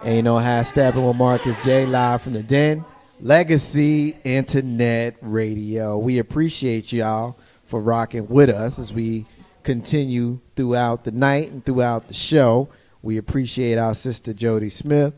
Ain't no high stepping with Marcus J. Live from the Den. Legacy Internet Radio. We appreciate y'all for rocking with us as we continue throughout the night and throughout the show. We appreciate our sister Jody Smith,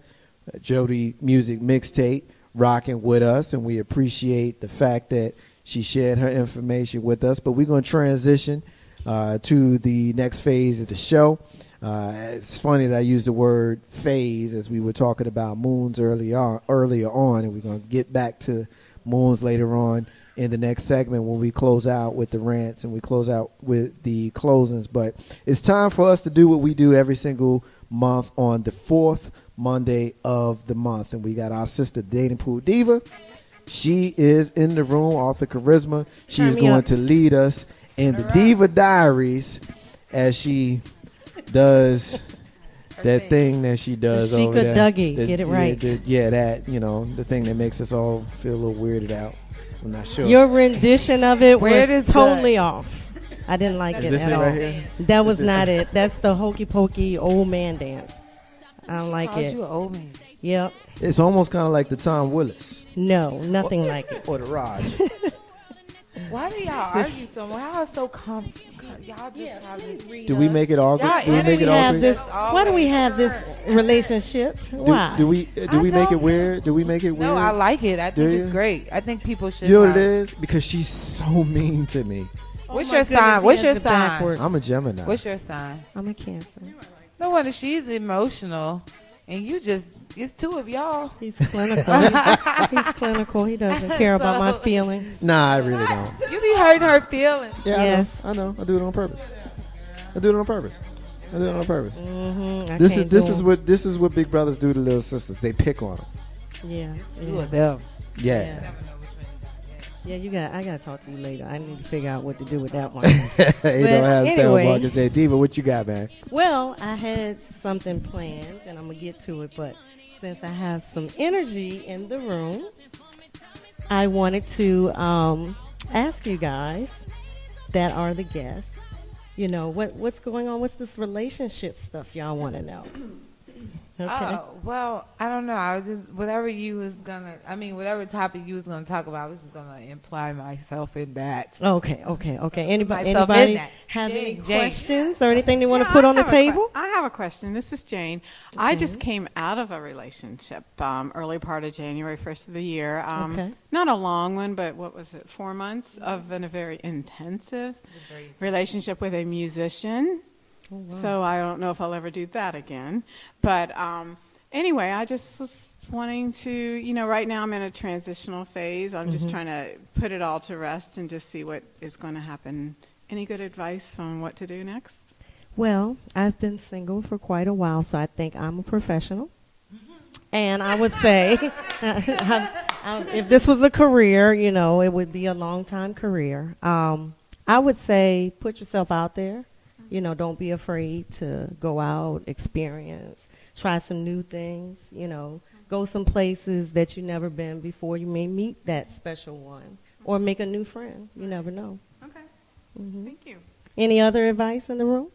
Jody Music Mixtape, rocking with us, and we appreciate the fact that she shared her information with us. But we're going to transition to the next phase of the show. It's funny that I used the word phase as we were talking about moons earlier on, and we're going to get back to moons later on in the next segment when we close out with the rants and we close out with the closings. But it's time for us to do what we do every single month on the fourth Monday of the month, and we got our sister Dating Pool Diva. She is in the room, Author Charisma. She's going to lead us in the Diva Diaries as she does that thing that she does over there. Dougie, get it right. The thing that makes us all feel a little weirded out. I'm not sure. Your rendition of it was totally off. I didn't like it at all. Right here? That was not it. That's the hokey pokey old man dance. I don't like it. You an old man. Yep. It's almost kind of like the Tom Willis. No, nothing like it. Or the Raj. Why do y'all argue so much? Y'all are so comfortable. Y'all just have this. Do we make it awkward? Y'all Do we make it awkward? Why do we have this relationship? Why? Do we make it weird? Do we make it weird? No, I like it. I think it's great. I think people should. You know what it is? Because she's so mean to me. What's your sign? What's your sign? I'm a Gemini. What's your sign? I'm a Cancer. No wonder she's emotional, and you just. It's two of y'all. He's clinical. He's clinical. He doesn't care about my feelings. Nah, I really don't. You be hurting her feelings. Yeah, yes. I know. I do it on purpose. Mm-hmm. This is what big brothers do to little sisters. They pick on them. Yeah. You and them. Yeah. Yeah, I gotta talk to you later. I need to figure out what to do with that one. Anyway, Marcus J. Diva, what you got, man? Well, I had something planned, and I'm gonna get to it, but since I have some energy in the room, I wanted to ask you guys that are the guests, what's going on? What's this relationship stuff y'all want to know? Okay. Well, I don't know. I was just whatever topic you was gonna talk about, I was just gonna imply myself in that. Okay. Anybody have any questions or anything they want to put on the table? I have a question. This is Jane. Mm-hmm. I just came out of a relationship early part of January, first of the year. Not a long one, but 4 months of a very intensive relationship with a musician. Oh, wow. So I don't know if I'll ever do that again. But anyway, I just was wanting to, right now I'm in a transitional phase. I'm just trying to put it all to rest and just see what is going to happen. Any good advice on what to do next? Well, I've been single for quite a while, so I think I'm a professional. And I would say, if this was a career, it would be a long-time career. I would say put yourself out there. Don't be afraid to go out, experience, try some new things, go some places that you've never been before. You may meet that special one or make a new friend. You never know. Okay. Mm-hmm. Thank you. Any other advice in the room?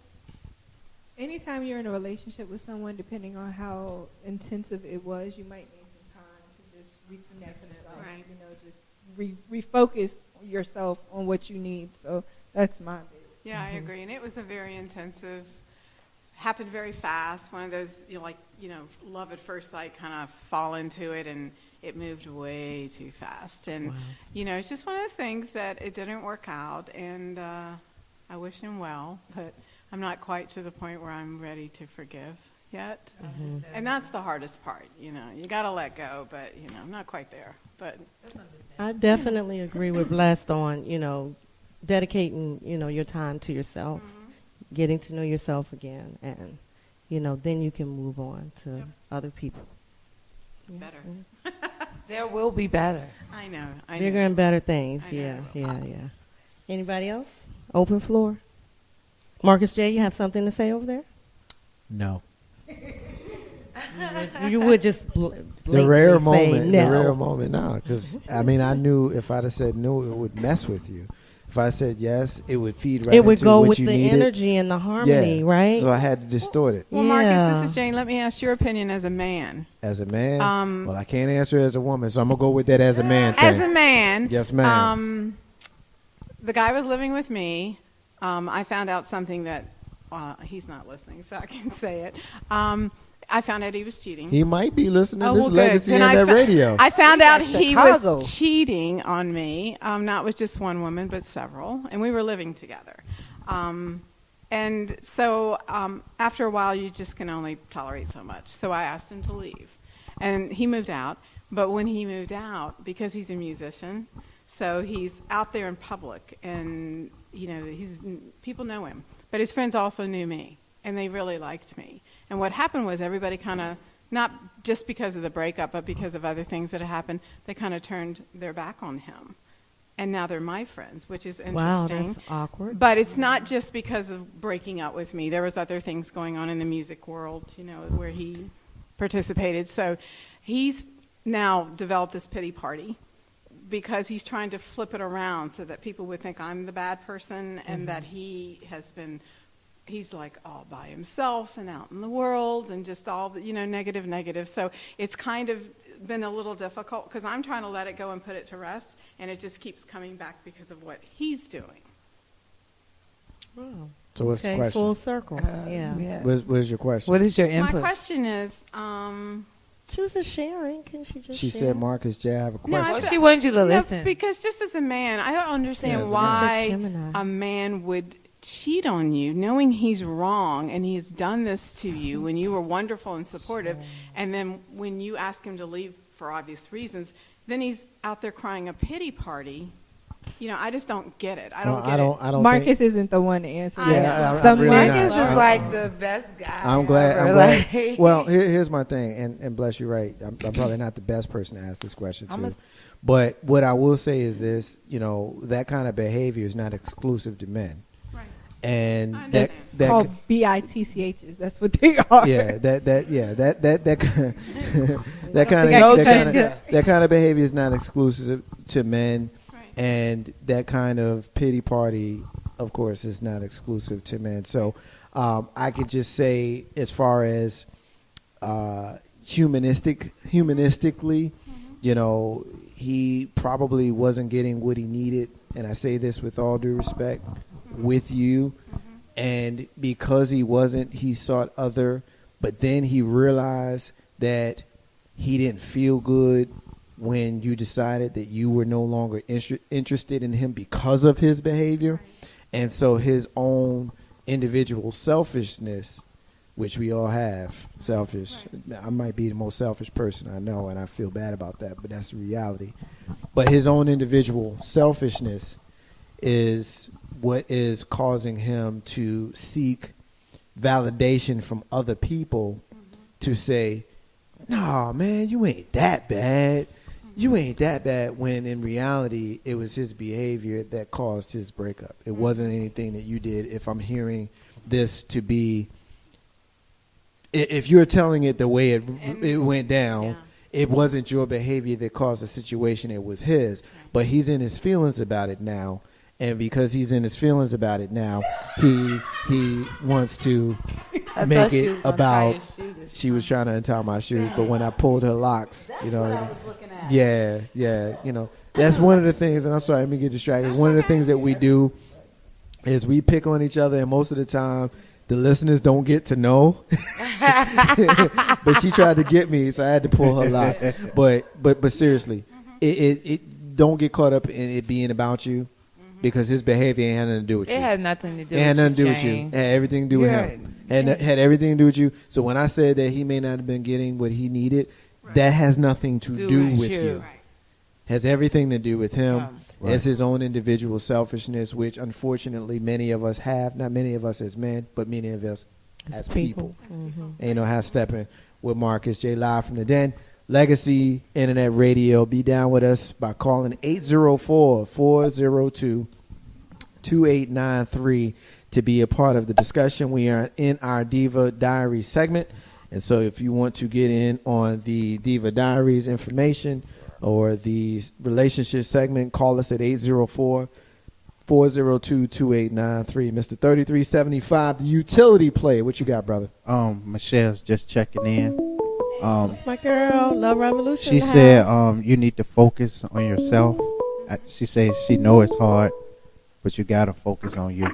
Anytime you're in a relationship with someone, depending on how intensive it was, you might need some time to just reconnect yourself. Right. Just refocus yourself on what you need. So that's my big. Yeah, I agree. And it was a very intensive, happened very fast. One of those, love at first sight, kind of fall into it, and it moved way too fast. And, it's just one of those things that it didn't work out, and I wish him well, but I'm not quite to the point where I'm ready to forgive yet. Mm-hmm. And that's the hardest part, you got to let go, but, I'm not quite there. But I definitely agree with Blessed on, dedicating, your time to yourself, getting to know yourself again, and, then you can move on to other people. Better. There will be better. I know. Bigger and better things. Yeah. Anybody else? Open floor. Marcus J., you have something to say over there? No. You would just the rare moment, no. no, because I knew if I'd have said no, it would mess with you. If I said yes, it would feed right It would into go what with you the needed. energy and the harmony, Yeah. right? So I had to distort it. Well, Marcus, Yeah. this is Jane. Let me ask your opinion as a man. As a man, well, I can't answer as a woman, so I'm gonna go with that as a man thing. As a man, Yes, ma'am. The guy was living with me. I found out something that he's not listening, so I can say it. I found out he was cheating. He might be listening to Oh, this well, good. legacy Then on I that radio. I found out He's at he Chicago. was cheating on me, not with just one woman, but several, and we were living together. And so after a while, you just can only tolerate so much. So I asked him to leave, and he moved out. But when he moved out, because he's a musician, so he's out there in public, and people know him. But his friends also knew me, and they really liked me. And what happened was everybody kind of, not just because of the breakup, but because of other things that had happened, they kind of turned their back on him. And now they're my friends, which is interesting. Wow, that's awkward. But it's not just because of breaking up with me. There was other things going on in the music world, where he participated. So he's now developed this pity party because he's trying to flip it around so that people would think I'm the bad person and that he's like all by himself and out in the world and just all the, negative. So it's kind of been a little difficult because I'm trying to let it go and put it to rest, and it just keeps coming back because of what he's doing. Wow. So what's the Okay, question? full circle. Yeah. What's your question? What is your My input? question is, She was just sharing. Can she just She share? said, Marcus J, I have a No, I question. Well, she wanted you to no, listen. because just as a man, I don't understand Yeah, as a why Gemini. a man would cheat on you knowing he's wrong and he's done this to you when you were wonderful and supportive, and then when you ask him to leave for obvious reasons, then he's out there crying a pity party. I just don't get it. I don't get it. I don't Marcus isn't the one to answer. I Yeah, know. Some really Marcus not. is like the best guy. I'm glad. ever. I'm glad. Like- Well, here's my thing, and bless you, right. I'm probably not the best person to ask this question to. But what I will say is this: that kind of behavior is not exclusive to men, Right. and I that understand. that called BITCHs. That's what they are. that kind of behavior is not exclusive to men, Right. and that kind of pity party, of course, is not exclusive to men. So I could just say, as far as humanistically, he probably wasn't getting what he needed, and I say this with all due respect, with you. And because he wasn't, he sought other, but then he realized that he didn't feel good when you decided that you were no longer interested in him because of his behavior. And so his own individual selfishness, which we all have, selfish. I might be the most selfish person I know, and I feel bad about that, but that's the reality. But his own individual selfishness is what is causing him to seek validation from other people to say, "Nah, man, you ain't that bad. You ain't that bad," when in reality it was his behavior that caused his breakup. It wasn't anything that you did. If I'm hearing this to be, if you're telling it the way it went down, it wasn't your behavior that caused the situation, it was his. But he's in his feelings about it now. And because he's in his feelings about it now, he wants to make it about. She was trying to untie my shoes, but when I pulled her locks, yeah, that's one of the things. And I'm sorry, let me get distracted. One of the things that we do is we pick on each other, and most of the time, the listeners don't get to know. But she tried to get me, so I had to pull her locks. But seriously, it don't get caught up in it being about you. Because his behavior ain't had nothing to do with you. It had nothing to do with you. It had nothing to do with you. It had everything to do with him. And it had everything to do with you. So when I said that he may not have been getting what he needed, that has nothing to do with you. Right. Has everything to do with him. It's his own individual selfishness, which unfortunately many of us have. Not many of us as men, but many of us as people. And how Steppin with Marcus J live from the Den. Legacy Internet Radio. Be down with us by calling 804-402-2893 to be a part of the discussion. We are in our Diva Diaries segment. And so if you want to get in on the Diva Diaries information or the relationship segment, call us at 804 402-2893. Mr. 3375, the utility player. What you got, brother? Michelle's just checking in. That's my girl, Love Revolution. She said you need to focus on yourself. She says she know it's hard, but you got to focus on you.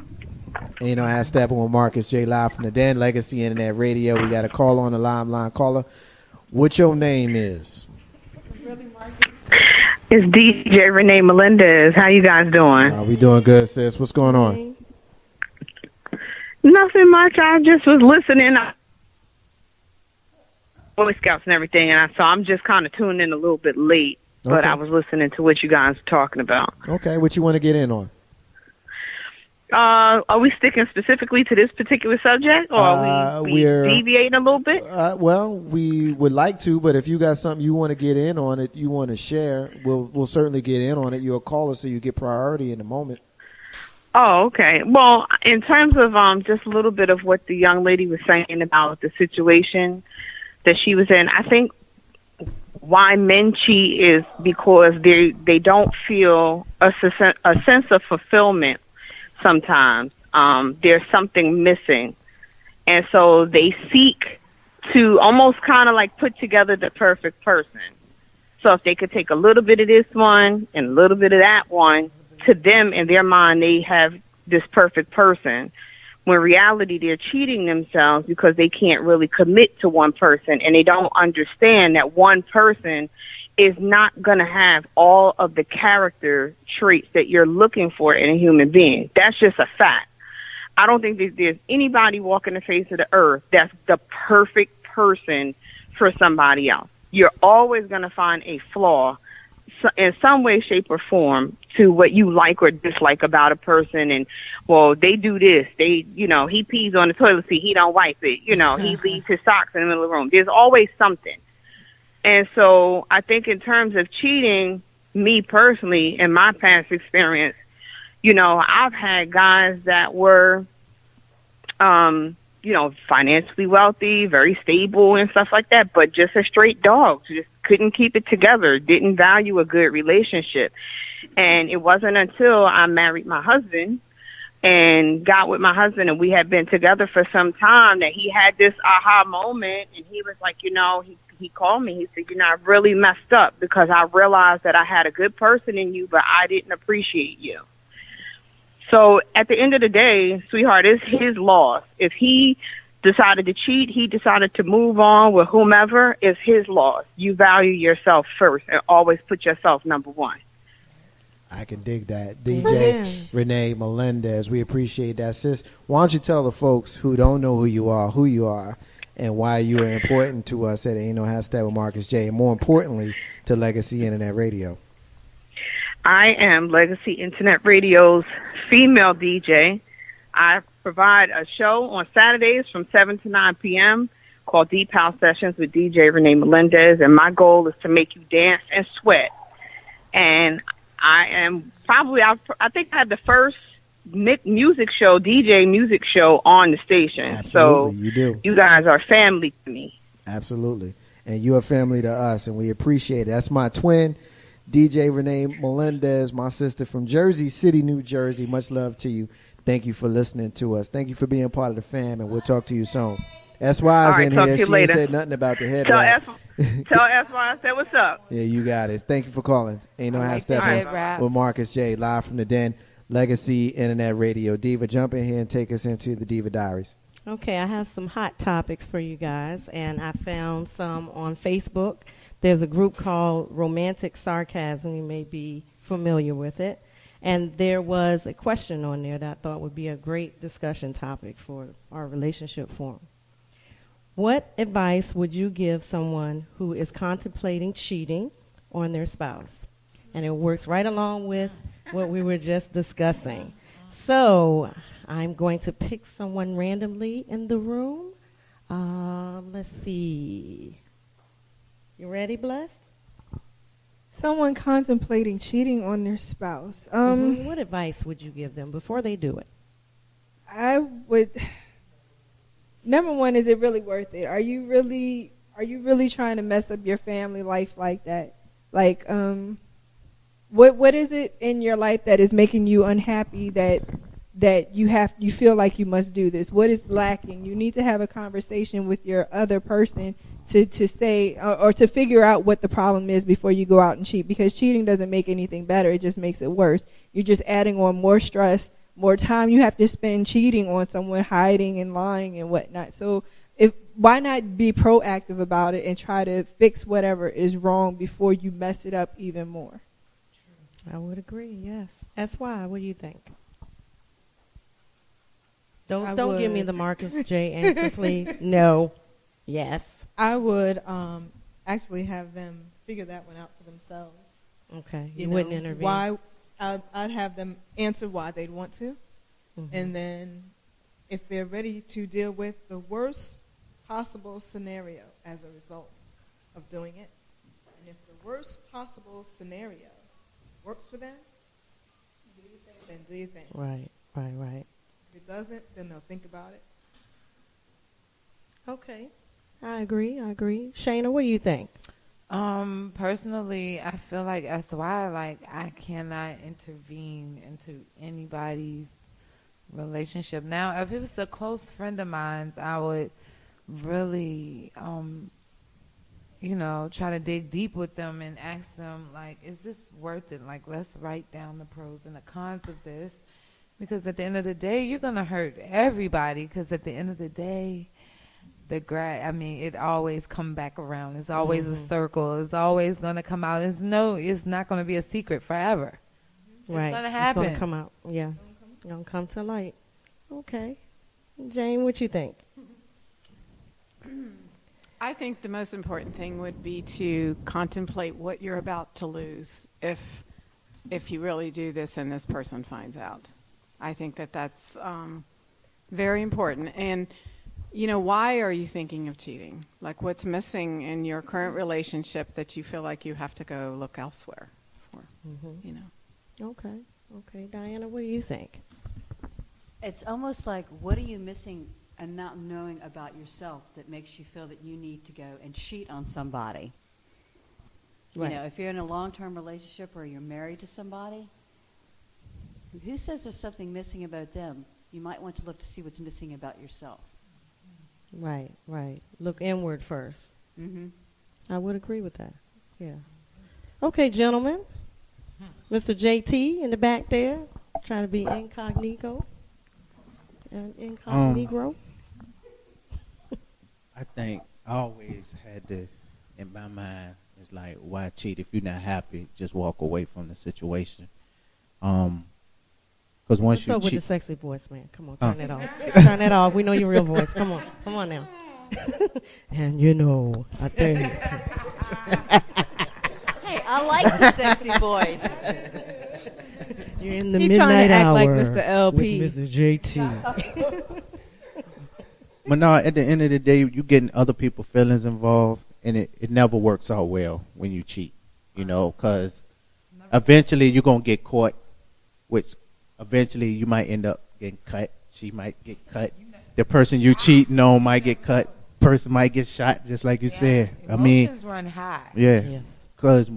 And you know, I Steppin with Marcus J. Live from the Den, Legacy Internet Radio. We got a call on the line. Caller, what your name is? It's DJ Renee Melendez. How you guys doing? We doing good, sis. What's going on? Nothing much. I just was listening. Boy Scouts and everything, and so I'm just kind of tuning in a little bit late. But I was listening to what you guys are talking about. Okay, what you want to get in on? Are we sticking specifically to this particular subject, or are we deviating a little bit? Well, we would like to, but if you got something you want to get in on it, you want to share, we'll certainly get in on it. You'll call us so you get priority in the moment. Oh, okay. Well, in terms of just a little bit of what the young lady was saying about the situation that she was in, I think why men cheat is because they don't feel a sense of fulfillment. Sometimes there's something missing, and so they seek to almost kind of like put together the perfect person. So if they could take a little bit of this one and a little bit of that one, to them in their mind they have this perfect person, when in reality they're cheating themselves because they can't really commit to one person, and they don't understand that one person is not going to have all of the character traits that you're looking for in a human being. That's just a fact. I don't think there's anybody walking the face of the earth that's the perfect person for somebody else. You're always going to find a flaw in some way, shape, or form to what you like or dislike about a person. And, well, they do this. He pees on the toilet seat. He don't wipe it. He leaves his socks in the middle of the room. There's always something. And so I think in terms of cheating, me personally, in my past experience, I've had guys that were, financially wealthy, very stable and stuff like that, but just a straight dog, just couldn't keep it together, didn't value a good relationship. And it wasn't until I married my husband and got with my husband, and we had been together for some time, that he had this aha moment, and he was like, he called me. He said, I really messed up because I realized that I had a good person in you, but I didn't appreciate you. So at the end of the day, sweetheart, it's his loss. If he decided to cheat, he decided to move on with whomever, it's his loss. You value yourself first and always put yourself number one. I can dig that. DJ Renee Melendez, we appreciate that, sis. Why don't you tell the folks who don't know who you are, and why you are important to us at Ain't No Hashtag with Marcus J, and more importantly, to Legacy Internet Radio. I am Legacy Internet Radio's female DJ. I provide a show on Saturdays from 7 to 9 p.m. called Deep House Sessions with DJ Renee Melendez, and my goal is to make you dance and sweat. And I am probably, I think I have the first music show, DJ music show on the station. Absolutely, so you do. You guys are family to me. Absolutely. And you're a family to us, and we appreciate it. That's my twin, DJ Renee Melendez, my sister from Jersey City, New Jersey. Much love to you. Thank you for listening to us. Thank you for being part of the fam, and we'll talk to you soon. SY is in here. She ain't said nothing about the head wrap. Tell SY I said what's up. Yeah, you got it. Thank you for calling. Ain't No Hashtag with Marcus J, live from the Den, Legacy Internet Radio. Diva, jump in here and take us into the Diva Diaries. Okay, I have some hot topics for you guys, and I found some on Facebook. There's a group called Romantic Sarcasm. You may be familiar with it. And there was a question on there that I thought would be a great discussion topic for our relationship forum. What advice would you give someone who is contemplating cheating on their spouse? And it works right along with what we were just discussing. So I'm going to pick someone randomly in the room. Let's see. You ready, Blessed? Someone contemplating cheating on their spouse. What advice would you give them before they do it? I would. Number one, is it really worth it? Are you really trying to mess up your family life like that? Like, What is it in your life that is making you unhappy that you feel like you must do this? What is lacking? You need to have a conversation with your other person to say or to figure out what the problem is before you go out and cheat, because cheating doesn't make anything better. It just makes it worse. You're just adding on more stress, more time you have to spend cheating on someone, hiding and lying and whatnot. So why not be proactive about it and try to fix whatever is wrong before you mess it up even more? I would agree, yes. That's why. What do you think? Don't give me the Marcus J answer, please. No. Yes. I would actually have them figure that one out for themselves. Okay. You wouldn't know, intervene. Why? I'd have them answer why they'd want to, and then if they're ready to deal with the worst possible scenario as a result of doing it, and if the worst possible scenario works for them, then do your thing. Right. If it doesn't, then they'll think about it. Okay. I agree. Shayna, what do you think? Personally, I feel like that's why, I cannot intervene into anybody's relationship. Now, if it was a close friend of mine, I would really, try to dig deep with them and ask them, is this worth it? Let's write down the pros and the cons of this. Because at the end of the day, you're going to hurt everybody. Because at the end of the day, it always come back around. It's always a circle. It's always going to come out. It's not going to be a secret forever. Right. It's going to happen. It's going to come out. Yeah. It's going to come to light. Okay. Jane, what you think? I think the most important thing would be to contemplate what you're about to lose if you really do this and this person finds out. I think that's very important. And, why are you thinking of cheating? What's missing in your current relationship that you feel like you have to go look elsewhere for, Okay. Diana, what do you think? It's almost like, what are you missing and not knowing about yourself that makes you feel that you need to go and cheat on somebody? Right. If you're in a long-term relationship or you're married to somebody, who says there's something missing about them? You might want to look to see what's missing about yourself. Right. Look inward first. I would agree with that. Yeah. Okay, gentlemen. Mr. JT in the back there, trying to be incognito. And incognito. I think I always had to, in my mind, it's like, why cheat? If you're not happy, just walk away from the situation. Because once you cheat, with the sexy voice, man. Come on, turn that off. Turn that off. We know your real voice. Come on now. And I think. Hey, I like the sexy voice. You're in the He midnight trying to act hour like Mr. LP. with Mr. JT. But no, at the end of the day, you're getting other people's feelings involved, and it never works out well when you cheat, because eventually you're going to get caught, which eventually you might end up getting cut. She might get cut. The person you cheating on might get cut. Person might get shot, just like you said. Emotions run high. Yeah. Yes. Because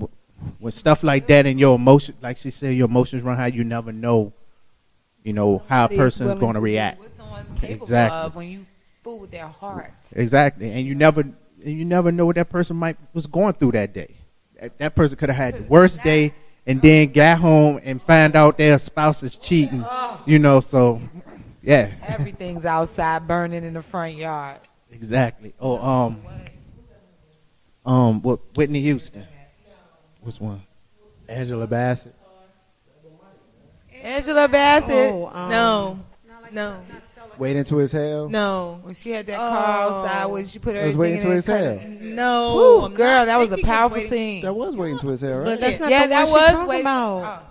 when stuff like that and your emotion, like she said, your emotions run high, you never know, how a person's going to react. What someone's capable of when you fool with their heart. Exactly. And you never know what that person was going through that day. That person could have had the worst day and then got home and find out their spouse is cheating, so yeah. Everything's outside burning in the front yard. Exactly. Whitney Houston. Which one? Angela Bassett. Angela Bassett. No. Waiting to exhale. No. When she had that car outside, when she put It was everything waiting in to there. exhale. No. Ooh, I'm girl, not that was a thinking of powerful waiting. scene. That was waiting to exhale, right? But that's not Yeah, the that one was she's talking waiting. about.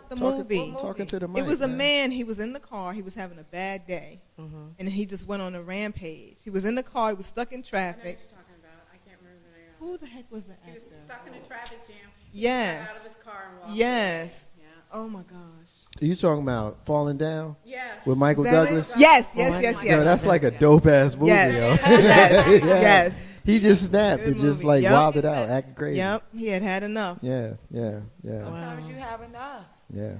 The movie. Talking to the mic. It was a man. man. He was in the car. He was having a bad day, and he just went on a rampage. He was in the car. He was stuck in traffic. Who the heck was the actor? Stuck in a traffic jam. Yes. Got out of his car and walked Yes. away. Yeah. Oh my gosh. Are you talking about Falling Down? Yes. With Michael Is that Douglas? it? Yes. Yo, that's like a dope ass movie, Yes. yo. Yes. Yeah. Yes. He just snapped Good and just movie. like Yep. wilded out, acting crazy. Yep. He had enough. Yeah. Sometimes you have enough. Yeah.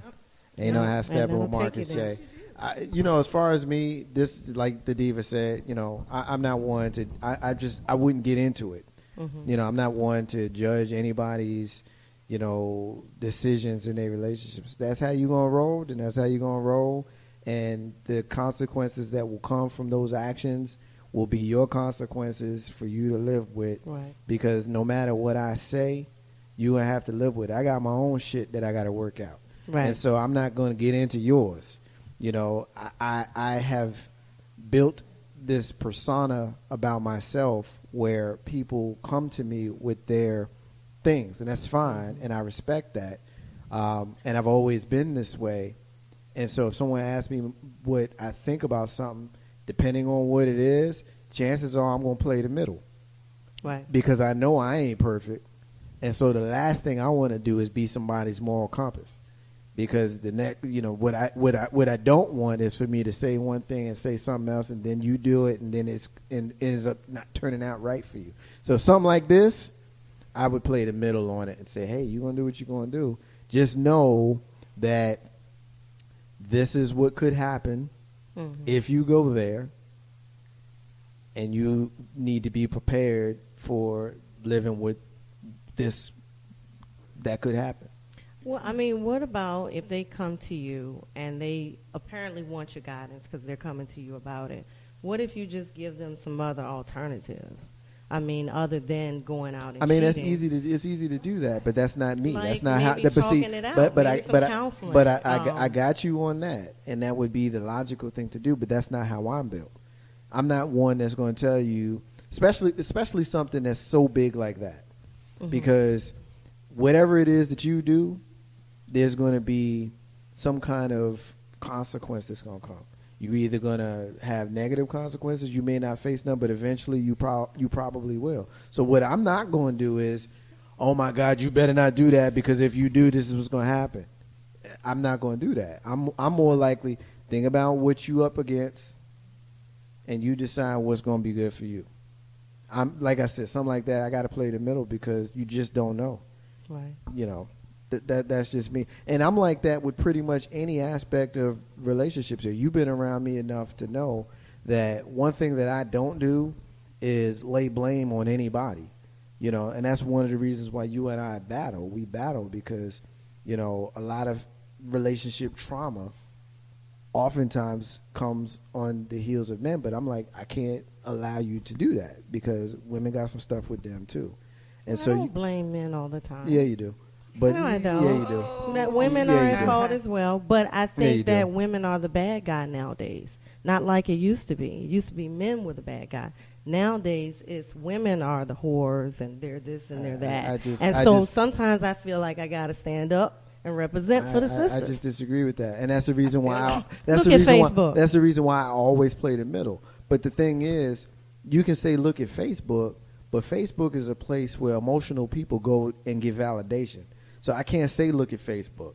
Ain't no half stepping with Marcus J. As far as me, this, like the diva said, I'm not one to, I wouldn't get into it. Mm-hmm. I'm not one to judge anybody's, decisions in their relationships. That's how you gonna roll, then that's how you gonna roll. And the consequences that will come from those actions will be your consequences for you to live with. Right. Because no matter what I say, you gonna have to live with it. I got my own shit that I gotta work out. Right. And so I'm not gonna get into yours. I have built this persona about myself where people come to me with their things, and that's fine, and I respect that. And I've always been this way. And so if someone asks me what I think about something, depending on what it is, chances are I'm going to play the middle. Right. Because I know I ain't perfect. And so the last thing I want to do is be somebody's moral compass. Because the next, what I don't want is for me to say one thing and say something else, and then you do it, and then it ends up not turning out right for you. So something like this, I would play the middle on it and say, hey, you're going to do what you're going to do. Just know that this is what could happen if you go there, and you need to be prepared for living with this that could happen. Well, I mean, what about if they come to you and they apparently want your guidance because they're coming to you about it? What if you just give them some other alternatives? I mean, other than going out and it's cheating. easy to do that, but that's not me. Like That's not how. maybe talking it out, maybe some counseling. I got you on that, and that would be the logical thing to do. But that's not how I'm built. I'm not one that's going to tell you, especially something that's so big like that, because whatever it is that you do, there's going to be some kind of consequence that's going to come. You're either going to have negative consequences. You may not face none, but eventually you probably will. So what I'm not going to do is, oh, my God, you better not do that, because if you do, this is what's going to happen. I'm not going to do that. I'm more likely think about what you up against, and you decide what's going to be good for you. Like I said, something like that, I got to play the middle because you just don't know. Right. That's just me. And I'm like that with pretty much any aspect of relationships here. You've been around me enough to know that one thing that I don't do is lay blame on anybody. And that's one of the reasons why you and I battle. We battle because, a lot of relationship trauma oftentimes comes on the heels of men. But I'm like, I can't allow you to do that because women got some stuff with them too. And I don't blame men all the time. Yeah, you do. But no, I don't. Yeah, you do. That women are at fault as well, but I think that women are the bad guy nowadays. Not like it used to be. It used to be men were the bad guy. Nowadays, it's women are the whores, and they're this and they're that. Sometimes I feel like I got to stand up and represent for the sisters. I just disagree with that, and that's the reason why. That's the reason why I always play the middle. But the thing is, you can say look at Facebook, but Facebook is a place where emotional people go and get validation. So I can't say look at Facebook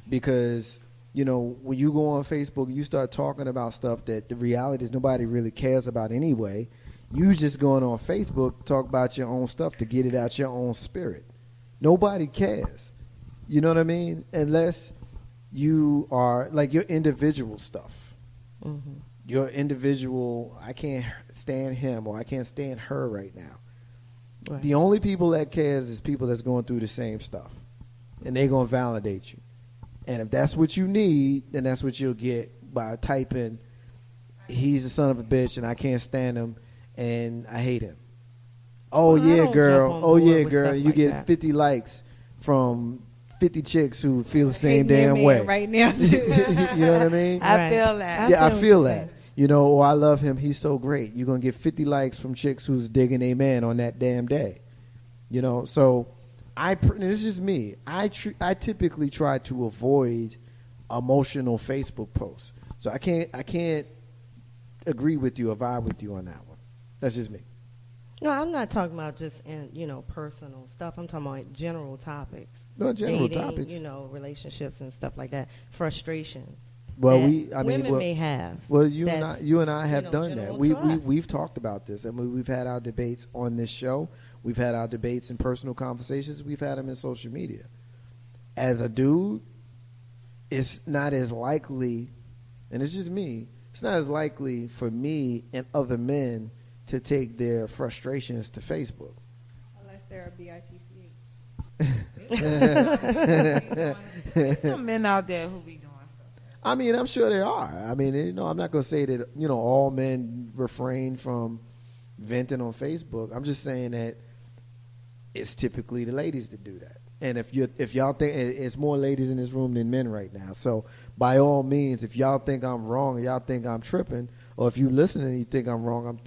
because, when you go on Facebook, you start talking about stuff that the reality is nobody really cares about anyway. You just going on Facebook, talk about your own stuff to get it out your own spirit. Nobody cares. You know what I mean? Unless you are like your individual stuff. Mm-hmm. Your individual, I can't stand him or I can't stand her right now. Right. The only people that cares is people that's going through the same stuff. And they're going to validate you. And if that's what you need, then that's what you'll get by typing, he's the son of a bitch and I can't stand him and I hate him. Oh, yeah, girl. Oh, yeah, girl. You get 50 likes from 50 chicks who feel the same damn way. Right now, too. You know what I mean? I feel that. Yeah, I feel that. Or I love him. He's so great. You're going to get 50 likes from chicks who's digging a man on that damn day. So this is me. I typically try to avoid emotional Facebook posts. So I can't agree with you or vibe with you on that one. That's just me. No, I'm not talking about just personal stuff. I'm talking about general topics. No, general dating, topics. Relationships and stuff like that. Frustrations. Well, women may have. Well, you and I have done that. We've talked about this, and we've had our debates on this show. We've had our debates in personal conversations. We've had them in social media. As a dude, it's not as likely, and it's just me. It's not as likely for me and other men to take their frustrations to Facebook. Unless they're a BITCH. There's some men out there who be doing stuff. I mean, I'm sure there are. I mean, I'm not going to say that, all men refrain from venting on Facebook. I'm just saying that it's typically the ladies that do that. And if y'all think it's more ladies in this room than men right now. So by all means, if y'all think I'm wrong or y'all think I'm tripping, or if you listen and you think I'm wrong,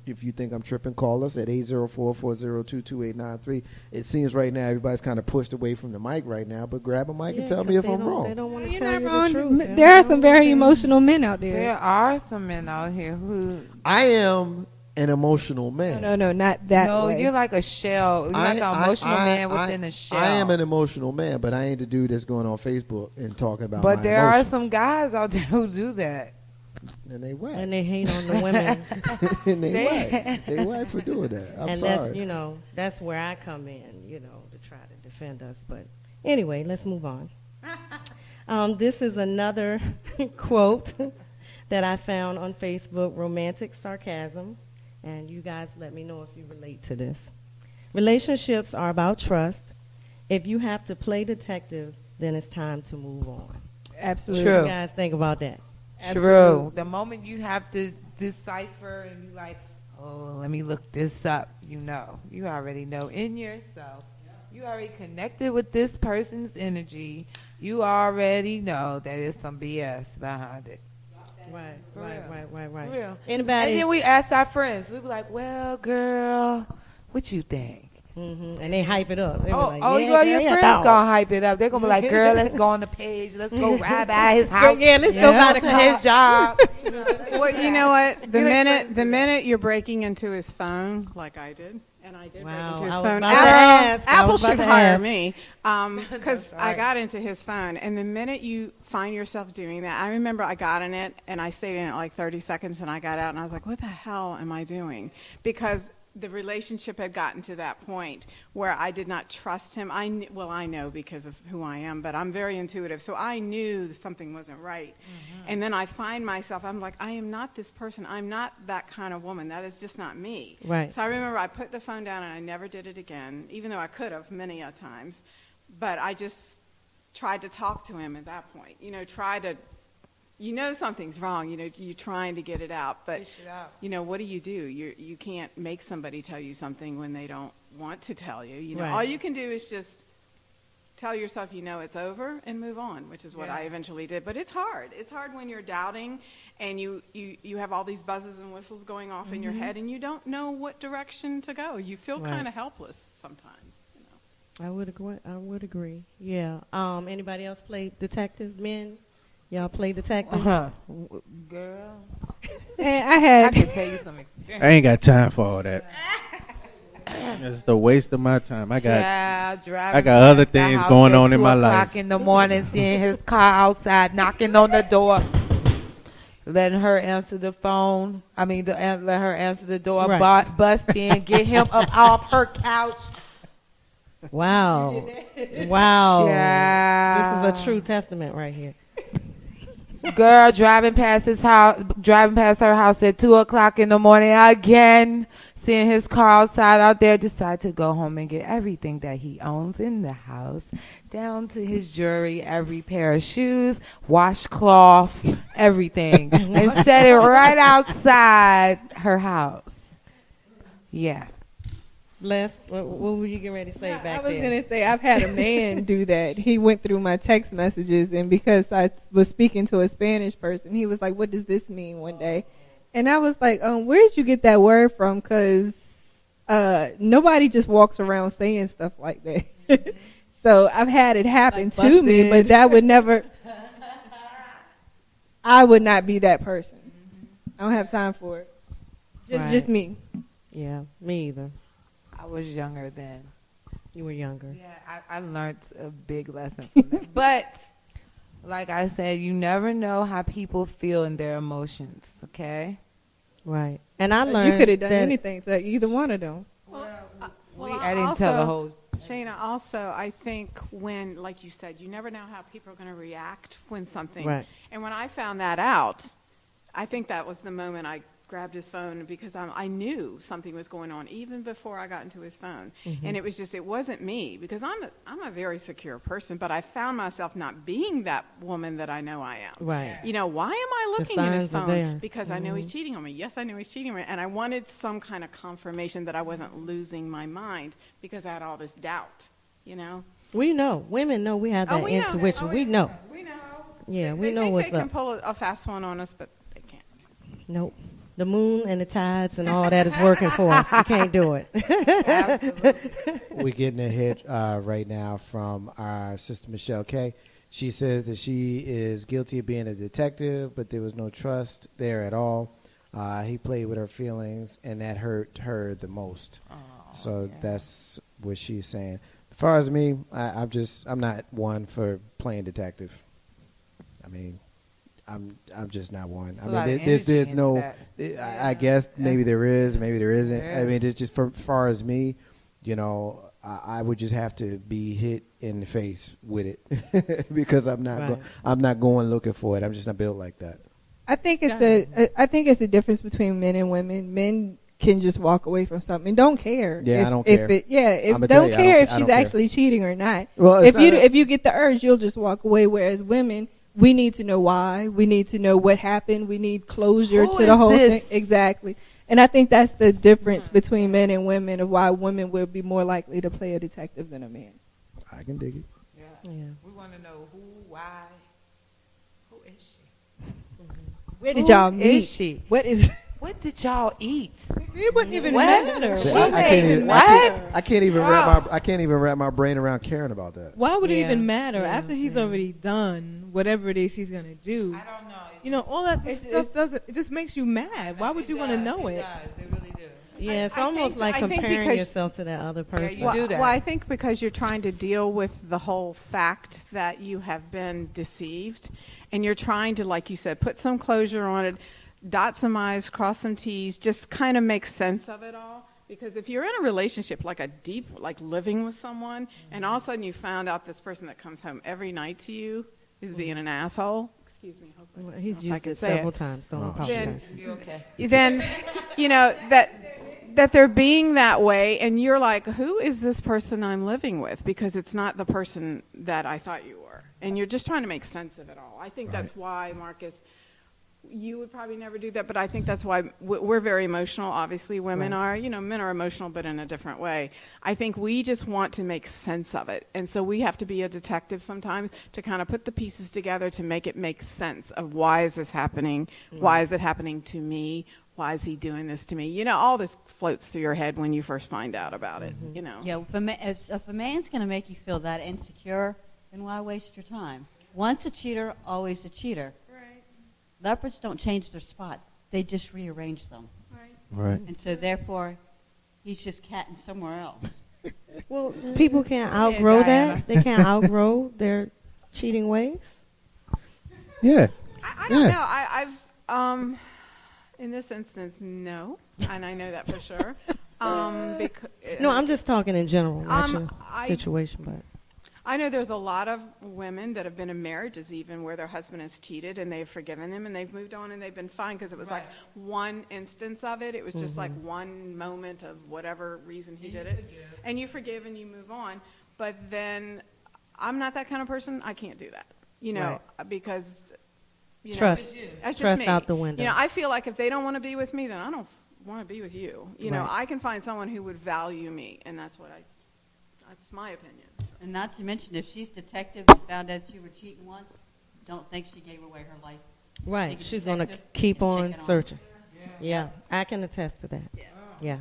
if you think I'm tripping, call us at 804-402-2893. It seems right now everybody's kind of pushed away from the mic right now, but grab a mic and tell me if I'm wrong. They don't want to You're tell not you the wrong. truth. There are some very emotional men out there. There are some men out here who. I am an emotional man. No, not that No, way. you're like a shell. You're like an emotional man within a shell. I am an emotional man, but I ain't the dude that's going on Facebook and talking about But my there emotions. are some guys out there who do that. And they whack. And they hate on the women. And they whack. They whack for doing that. I'm sorry. That's where I come in, to try to defend us. But anyway, let's move on. This is another quote that I found on Facebook, romantic sarcasm. And you guys let me know if you relate to this. Relationships are about trust. If you have to play detective, then it's time to move on. Absolutely. True. What do you guys think about that? True. The moment you have to decipher and you like, oh, let me look this up, you already know in yourself. You already connected with this person's energy. You already know that there's some BS behind it. Right. Real. Anybody? And then we ask our friends. We be like, well, girl, what you think? Mm-hmm. And they hype it up. They Your girl, friends gonna hype it up. They're gonna be like, girl, let's go on the page. Let's go ride by his house. Let's go by to his job. Well, you know what? The minute you're breaking into his phone, like I did, and I did break into his phone. Apple should hire me because I got into his phone. And the minute you find yourself doing that, I remember I got in it and I stayed in it like 30 seconds and I got out and I was like, what the hell am I doing? Because the relationship had gotten to that point where I did not trust him. I know because of who I am, but I'm very intuitive. So I knew something wasn't right. Mm-hmm. And then I find myself, I'm like, I am not this person. I'm not that kind of woman. That is just not me. Right. So I remember I put the phone down and I never did it again, even though I could have many a times. But I just tried to talk to him at that point. Something's wrong, you're trying to get it out, but what do? You can't make somebody tell you something when they don't want to tell you. Right. All you can do is just tell yourself it's over and move on, which is what I eventually did. But it's hard. It's hard when you're doubting and you have all these buzzes and whistles going off in your head and you don't know what direction to go. You feel kind of helpless sometimes. I would agree. Yeah. Anybody else play detective? Men? Y'all play detective? Girl. And I can tell you some experience. I ain't got time for all that. It's the waste of my time. I got other things going on in my life. 2:00 in the morning, seeing his car outside, knocking on the door, letting her answer the phone. Let her answer the door, bust in, get him up off her couch. Wow. Yeah. This is a true testament right here. Girl driving past her house at 2:00 in the morning again, seeing his car outside out there, decide to go home and get everything that he owns in the house, down to his jewelry, every pair of shoes, washcloth, everything, and set it right outside her house. Yeah. Les, what were you getting ready to say back there? I was going to say, I've had a man do that. He went through my text messages, and because I was speaking to a Spanish person, he was like, what does this mean one day? And I was like, where did you get that word from? Because nobody just walks around saying stuff like that. So I've had it happen to me, but that would never, I would not be that person. I don't have time for it. Just me. Yeah, me either. I was younger then. You were younger. Yeah, I learned a big lesson from that. But like I said, you never know how people feel in their emotions, okay? Right. And I But learned you could have done that anything to either one of them. I didn't tell the whole. Shayna, also, I think when, like you said, you never know how people are going to react when something. Right. And when I found that out, I think that was the moment I grabbed his phone because I knew something was going on even before I got into his phone. Mm-hmm. And it was just, it wasn't me because I'm a very secure person, but I found myself not being that woman that I know I am. Right. You know, why am I The looking at his signs are phone? there. Because I know he's cheating on me. Yes, I know he's cheating on me. And I wanted some kind of confirmation that I wasn't losing my mind because I had all this doubt, you know? we know. Women know we have that we know. intuition. Oh, we yeah. know. We know. Yeah, we They know think what's they can up. pull a fast one on us, but they can't. Nope. The moon and the tides and all that is working for us. You can't do it. Absolutely. We're getting a hit right now from our sister Michelle K. She says that she is guilty of being a detective, but there was no trust there at all. He played with her feelings, and that hurt her the most. So that's what she's saying. As far as me, I'm not one for playing detective. I mean, I'm just not one. It's a lot of there's energy no. into that. I guess maybe there is, maybe there isn't. There I mean, is. it's just for far as me, you know, I would just have to be hit in the face with it because I'm not. Right. I'm not going looking for it. I'm just not built like that. I think it's a difference between men and women. Men can just walk away from something and don't care. Yeah, I don't care. I'ma tell Don't you, care I if don't she's care. actually cheating or not. Well, if you get the urge, you'll just walk away. Whereas women, we need to know why. We need to know what happened. We need closure Who to the is whole this? thing. Exactly. And I think that's the difference between men and women of why women will be more likely to play a detective than a man. I can dig it. Yeah. We want to know who, why, who is she? Where did Who y'all is meet? she? What did y'all eat? It wouldn't even What? matter. She Why I would made can't it even. even what? matter? I can't even wrap my. I can't even wrap my brain around caring about that. Why would it Yeah. even matter Yeah. after he's already done whatever it is he's gonna do? I don't know. You know, all that It's- stuff doesn't. It just makes you mad. Why would you want to know it? It does. It really do. Yeah, it's I almost think- like I think comparing because- yourself to that other person. you do that. Well, I think because you're trying to deal with the whole fact that you have been deceived, and you're trying to, like you said, put some closure on it, dot some I's, cross some T's, just kind of make sense of it all. Because if you're in a relationship, like a deep, like living with someone, and all of a sudden you found out this person that comes home every night to you is being an asshole. Excuse me. Hopefully, Well, he's if I used can it say several times. Don't apologize. Then- You okay? then you know that they're being that way, and you're like, who is this person I'm living with? Because it's not the person that I thought you were, and you're just trying to make sense of it all. I think that's why, Marcus, you would probably never do that, but I think that's why we're very emotional. Obviously, women are. You know, men are emotional, but in a different way. I think we just want to make sense of it, and so we have to be a detective sometimes to kind of put the pieces together to make it make sense of why is this happening? Why is it happening to me? Why is he doing this to me? You know, all this floats through your head when you first find out about it, you know. Yeah, if a man's going to make you feel that insecure, then why waste your time? Once a cheater, always a cheater. Right, Leopards don't change their spots. They just rearrange them. right. Right. And so therefore, he's just catting somewhere else. Well, people can't outgrow that. They can't outgrow their cheating ways. Yeah. I don't know. I've in this instance, no, and I know that for sure. No, I'm just talking in general, not your I- situation, but I know there's a lot of women that have been in marriages even where their husband has cheated and they've forgiven him and they've moved on and they've been fine because it was like one instance of it. It was just like one moment of whatever reason he did it. And you forgive and you move on. But then I'm not that kind of person. I can't do that, you know, because, you trust, know, that's just trust me. out the window. You know, I feel like if they don't want to be with me, then I don't want to be with you. You know, Right. I can find someone who would value me, and that's my opinion. And not to mention, if she's detective and found out you were cheating once, don't think she gave away her license. right, Take a she's going to detective keep and check on it searching. Yeah, I can attest to that. Yeah.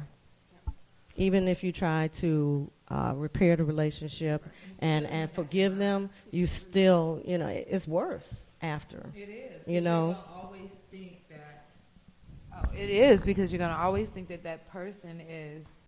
Even if you try to repair the relationship and forgive them, you still, you know, it's worse after. It is. You know? You're gonna always think that Oh, it is, because you're going to always think that that person is